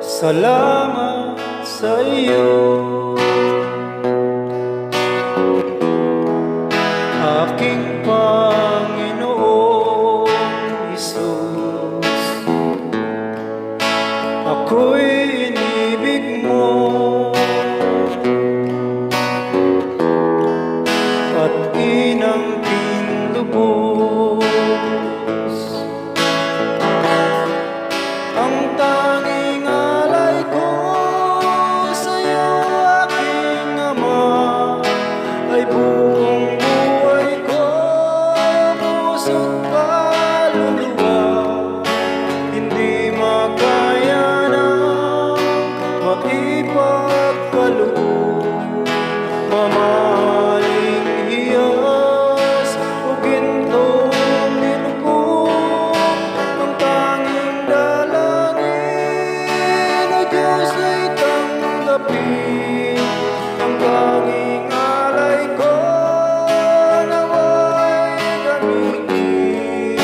Salamat sa iyo, aking Panginoong Hesus. Ako'y inibig mo at inangkin lubos. Ang tanging alay ko sa'yo, aking Ama, ay buong buhay ko, puso't kaluluwa. Hindi makaya ng maipagkaloob, mamahaling hiyas o gintong nilugod. Ang tanging dalangin, O Diyos, ay tanggapin. Ang tanging alay ko, nawa'y gamitin.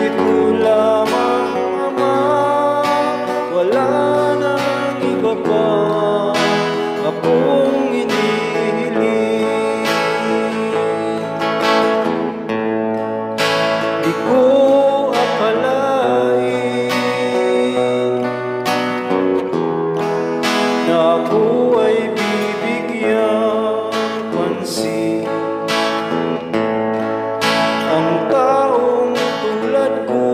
Ito lamang, Ama, wala nang iba pa akong inihiling. Di ko akalain na ako ay bibigyan pansin. Ang taong tulad ko,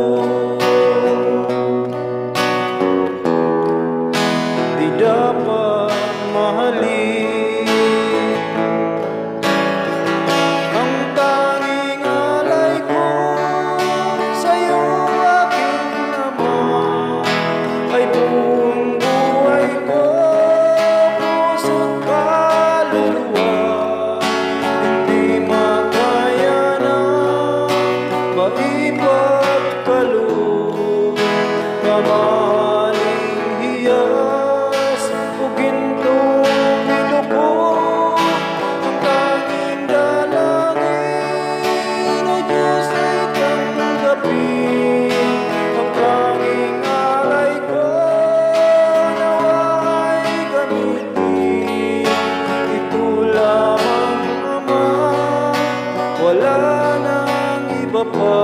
di dapat mahalin. Ang tanging alay ko sa'yo, aking Ama, ay buong buhay ko, puso't kaluluwa. Hindi makaya ng maipagkaloob, mamahaling hiyas o gintong nilugod. Ang tanging dalangin, O Diyos, ay tanggapin. Ang tanging alay ko, nawa'y gamitin. Ito lamang, Ama, wala nang iba pa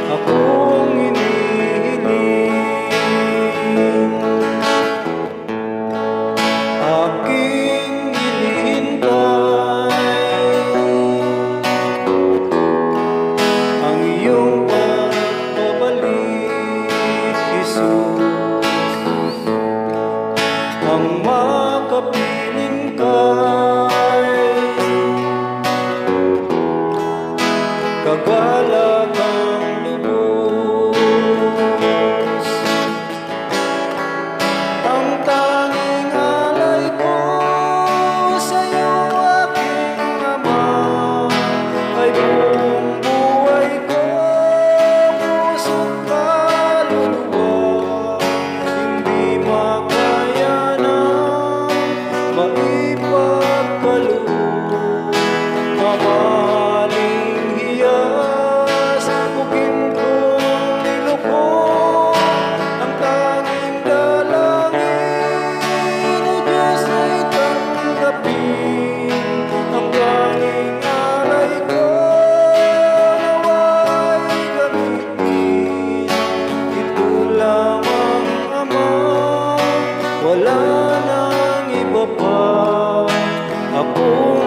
akong inihiling. Aking hinihintay ang iyong pagbabalik, Jesus. Ang makapiling ka'y kagalagang lubos. Ang tanging alay ko sa'yo, aking Ama, ay buong buhay ko, puso't kaluluwa. Hindi makaya ng maipagkaloob, mamahaling hiyas o gintong nilugod. Ang tanging dalangin, O Diyos, ay tanggapin. Ang tanging alay ko, nawa'y gamitin. Ito lamang, Ama, wala nang iba pa akong